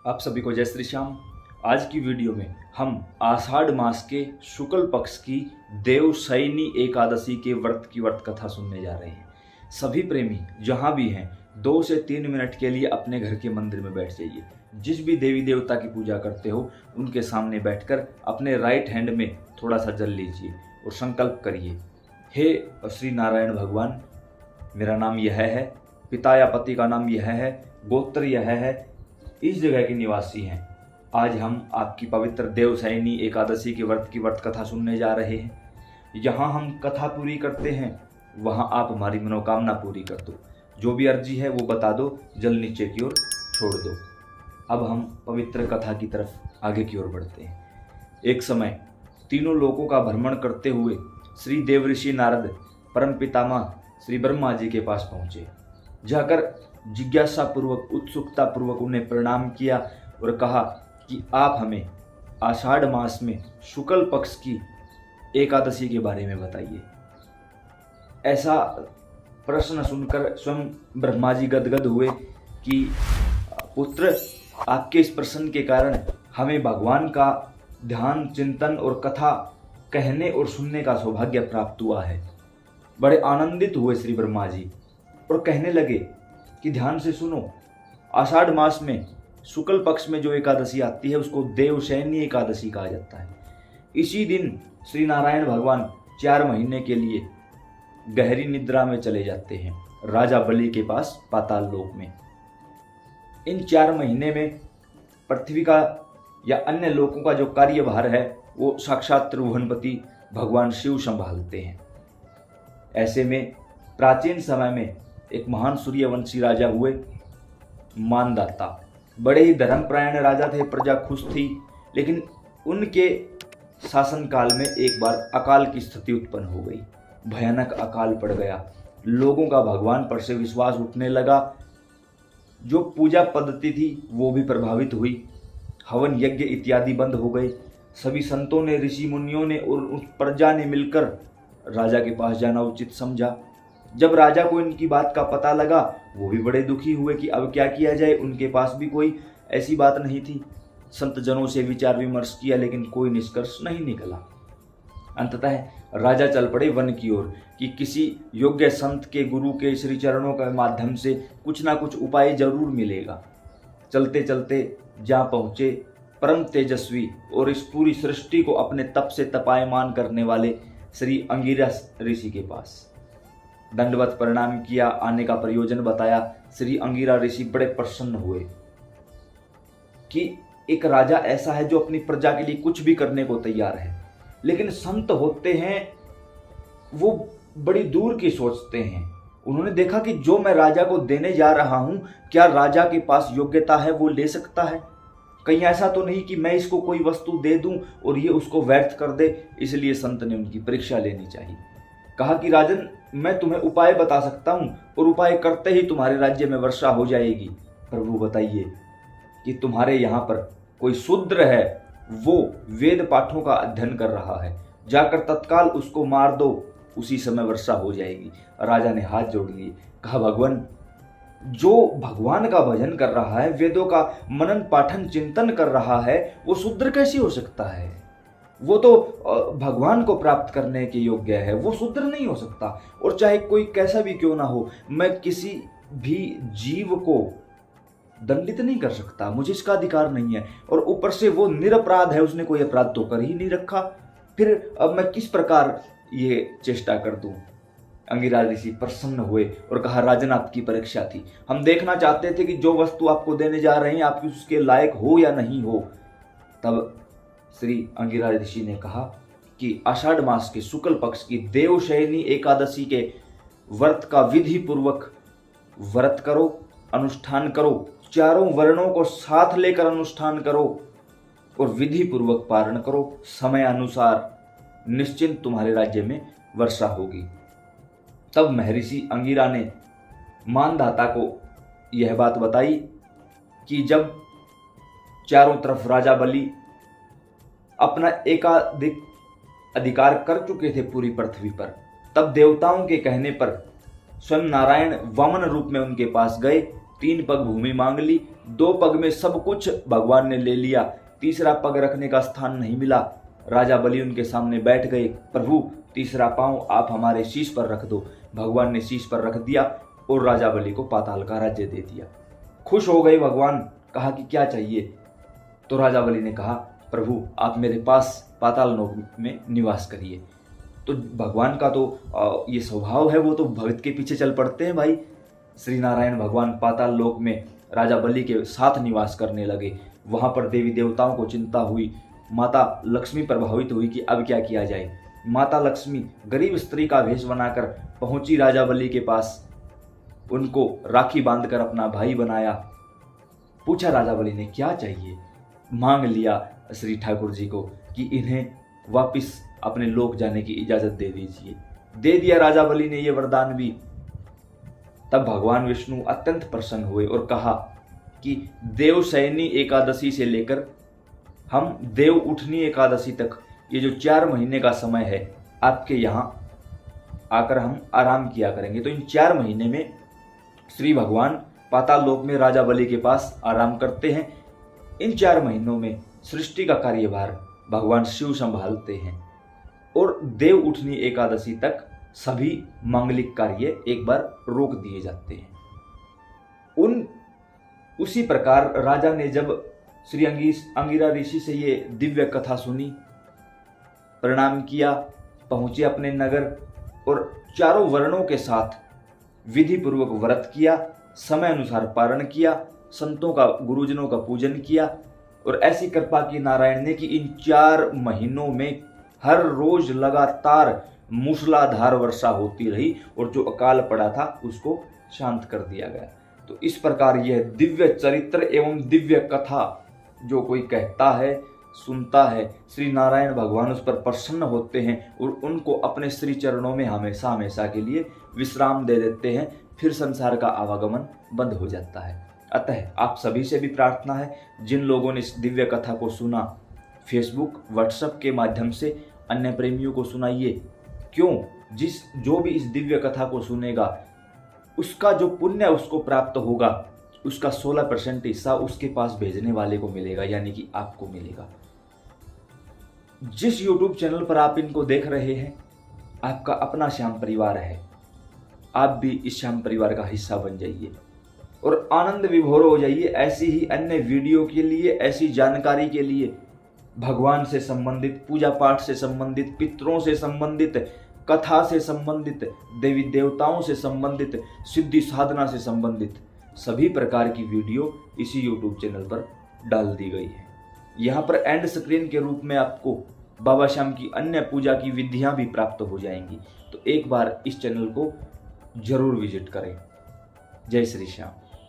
आप सभी को जय श्री श्याम। आज की वीडियो में हम आषाढ़ मास के शुक्ल पक्ष की देवशयनी एकादशी के व्रत की व्रत कथा सुनने जा रहे हैं। सभी प्रेमी जहाँ भी हैं 2 से 3 मिनट के लिए अपने घर के मंदिर में बैठ जाइए। जिस भी देवी देवता की पूजा करते हो उनके सामने बैठकर अपने राइट हैंड में थोड़ा सा जल लीजिए और संकल्प करिए, हे श्री नारायण भगवान, मेरा नाम यह है, पिता या पति का नाम यह है, गोत्र यह है, इस जगह के निवासी हैं। आज हम आपकी पवित्र देवशयनी एकादशी के व्रत की व्रत कथा सुनने जा रहे हैं। यहाँ हम कथा पूरी करते हैं, वहाँ आप हमारी मनोकामना पूरी कर दो। जो भी अर्जी है वो बता दो, जल नीचे की ओर छोड़ दो। अब हम पवित्र कथा की तरफ आगे की ओर बढ़ते हैं। एक समय तीनों लोकों का भ्रमण करते हुए श्री देवऋषि नारद परम पितामह श्री ब्रह्मा जी के पास पहुँचे। जाकर जिज्ञासा पूर्वक उत्सुकता पूर्वक उन्हें प्रणाम किया और कहा कि आप हमें आषाढ़ मास में शुक्ल पक्ष की एकादशी के बारे में बताइए। ऐसा प्रश्न सुनकर स्वयं ब्रह्मा जी गदगद हुए कि पुत्र, आपके इस प्रश्न के कारण हमें भगवान का ध्यान, चिंतन और कथा कहने और सुनने का सौभाग्य प्राप्त हुआ है। बड़े आनंदित हुए श्री ब्रह्मा जी और कहने लगे कि ध्यान से सुनो, आषाढ़ मास में शुक्ल पक्ष में जो एकादशी आती है उसको देवशयनी एकादशी कहा जाता है। इसी दिन श्री नारायण भगवान 4 महीने के लिए गहरी निद्रा में चले जाते हैं राजा बलि के पास पाताल लोक में। इन 4 महीने में पृथ्वी का या अन्य लोकों का जो कार्यभार है वो साक्षात त्रिभुवनपति भगवान शिव संभालते हैं। ऐसे में प्राचीन समय में एक महान सूर्यवंशी राजा हुए मानदाता। बड़े ही धर्मपरायण राजा थे, प्रजा खुश थी, लेकिन उनके शासनकाल में एक बार अकाल की स्थिति उत्पन्न हो गई। भयानक अकाल पड़ गया। लोगों का भगवान पर से विश्वास उठने लगा। जो पूजा पद्धति थी वो भी प्रभावित हुई। हवन यज्ञ इत्यादि बंद हो गए। सभी संतों ने, ऋषि मुनियों ने और उस प्रजा ने मिलकर राजा के पास जाना उचित समझा। जब राजा को इनकी बात का पता लगा वो भी बड़े दुखी हुए कि अब क्या किया जाए। उनके पास भी कोई ऐसी बात नहीं थी। संत जनों से विचार विमर्श किया लेकिन कोई निष्कर्ष नहीं निकला। अंततः राजा चल पड़े वन की ओर कि किसी योग्य संत के, गुरु के श्री चरणों के माध्यम से कुछ ना कुछ उपाय जरूर मिलेगा। चलते चलते जहाँ पहुँचे परम तेजस्वी और इस पूरी सृष्टि को अपने तप से तपायमान करने वाले श्री अंगिरस ऋषि के पास दंडवत प्रणाम किया। आने का प्रयोजन बताया। श्री अंगिरा ऋषि बड़े प्रसन्न हुए कि एक राजा ऐसा है जो अपनी प्रजा के लिए कुछ भी करने को तैयार है। लेकिन संत होते हैं वो बड़ी दूर की सोचते हैं। उन्होंने देखा कि जो मैं राजा को देने जा रहा हूं, क्या राजा के पास योग्यता है, वो ले सकता है? कहीं ऐसा तो नहीं कि मैं इसको कोई वस्तु दे दूं और ये उसको व्यर्थ कर दे। इसलिए संत ने उनकी परीक्षा लेनी चाहिए। कहा कि राजन, मैं तुम्हें उपाय बता सकता हूं और उपाय करते ही तुम्हारे राज्य में वर्षा हो जाएगी। प्रभु बताइए कि तुम्हारे यहाँ पर कोई शूद्र है, वो वेद पाठों का अध्ययन कर रहा है, जाकर तत्काल उसको मार दो, उसी समय वर्षा हो जाएगी। राजा ने हाथ जोड़ लिए। कहा, भगवान, जो भगवान का भजन कर रहा है, वेदों का मनन पाठन चिंतन कर रहा है, वो शूद्र कैसे हो सकता है? वो तो भगवान को प्राप्त करने के योग्य है, वो शूद्र नहीं हो सकता। और चाहे कोई कैसा भी क्यों ना हो, मैं किसी भी जीव को दंडित नहीं कर सकता, मुझे इसका अधिकार नहीं है। और ऊपर से वो निरपराध है, उसने कोई अपराध तो कर ही नहीं रखा। फिर अब मैं किस प्रकार ये चेष्टा कर दूं? अंगिरा ऋषि प्रसन्न हुए और कहा, राजन, आपकी परीक्षा थी। हम देखना चाहते थे कि जो वस्तु आपको देने जा रहे हैं आप उसके लायक हो या नहीं हो। तब श्री अंगिरा ऋषि ने कहा कि आषाढ़ मास के शुक्ल पक्ष की देवशयनी एकादशी के व्रत का विधि पूर्वक व्रत करो, अनुष्ठान करो। 4 वर्णों को साथ लेकर अनुष्ठान करो और विधि पूर्वक पारण करो। समय अनुसार निश्चिंत तुम्हारे राज्य में वर्षा होगी। तब महर्षि अंगिरा ने मानदाता को यह बात बताई कि जब चारों तरफ राजा बलि अपना एकाधिक अधिकार कर चुके थे पूरी पृथ्वी पर, तब देवताओं के कहने पर स्वयं नारायण वामन रूप में उनके पास गए 3 पग भूमि मांग ली, 2 पग में सब कुछ भगवान ने ले लिया, तीसरा पग रखने का स्थान नहीं मिला। राजा बलि उनके सामने बैठ गए, प्रभु तीसरा पांव आप हमारे शीश पर रख दो। भगवान ने शीश पर रख दिया और राजा बलि को पाताल का राज्य दे दिया। खुश हो गए भगवान, कहा कि क्या चाहिए? तो राजा बलि ने कहा, प्रभु आप मेरे पास पाताल लोक में निवास करिए। तो भगवान का तो ये स्वभाव है, वो तो भक्त के पीछे चल पड़ते हैं भाई। श्री नारायण भगवान पाताल लोक में राजा बलि के साथ निवास करने लगे। वहां पर देवी देवताओं को चिंता हुई, माता लक्ष्मी प्रभावित हुई कि अब क्या किया जाए। माता लक्ष्मी गरीब स्त्री का वेश बनाकर पहुंची राजा बलि के पास, उनको राखी बांधकर अपना भाई बनाया। पूछा राजा बलि ने क्या चाहिए, मांग लिया श्री ठाकुर जी को कि इन्हें वापिस अपने लोक जाने की इजाजत दे दीजिए। दे दिया राजा बलि ने ये वरदान भी। तब भगवान विष्णु अत्यंत प्रसन्न हुए और कहा कि देवशयनी एकादशी से लेकर हम देव उठनी एकादशी तक ये जो 4 महीने का समय है, आपके यहाँ आकर हम आराम किया करेंगे। तो इन 4 महीने में श्री भगवान पाताल लोक में राजा बलि के पास आराम करते हैं। इन 4 महीनों में सृष्टि का कार्यभार भगवान शिव संभालते हैं और देव उठनी एकादशी तक सभी मांगलिक कार्य एक बार रोक दिए जाते हैं। उसी प्रकार राजा ने जब श्री अंगिरा ऋषि से ये दिव्य कथा सुनी, प्रणाम किया, पहुंचे अपने नगर और चारों वर्णों के साथ विधि पूर्वक व्रत किया, समय अनुसार पारण किया, संतों का गुरुजनों का पूजन किया और ऐसी कृपा की नारायण ने कि इन 4 महीनों में हर रोज लगातार मूसलाधार वर्षा होती रही और जो अकाल पड़ा था उसको शांत कर दिया गया। तो इस प्रकार यह दिव्य चरित्र एवं दिव्य कथा जो कोई कहता है, सुनता है, श्री नारायण भगवान उस पर प्रसन्न होते हैं और उनको अपने श्री चरणों में हमेशा हमेशा के लिए विश्राम दे देते हैं। फिर संसार का आवागमन बंद हो जाता है। अतः आप सभी से भी प्रार्थना है, जिन लोगों ने इस दिव्य कथा को सुना, फेसबुक व्हाट्सएप के माध्यम से अन्य प्रेमियों को सुनाइए। क्यों? जो भी इस दिव्य कथा को सुनेगा उसका जो पुण्य उसको प्राप्त होगा, उसका 16% हिस्सा उसके पास भेजने वाले को मिलेगा, यानी कि आपको मिलेगा। जिस YouTube चैनल पर आप इनको देख रहे हैं, आपका अपना श्याम परिवार है। आप भी इस श्याम परिवार का हिस्सा बन जाइए और आनंद विभोर हो जाइए। ऐसी ही अन्य वीडियो के लिए, ऐसी जानकारी के लिए, भगवान से संबंधित, पूजा पाठ से संबंधित, पितरों से संबंधित, कथा से संबंधित, देवी देवताओं से संबंधित, सिद्धि साधना से संबंधित सभी प्रकार की वीडियो इसी YouTube चैनल पर डाल दी गई है। यहाँ पर एंड स्क्रीन के रूप में आपको बाबा श्याम की अन्य पूजा की विधियां भी प्राप्त हो जाएंगी। तो एक बार इस चैनल को जरूर विजिट करें। जय श्री श्याम।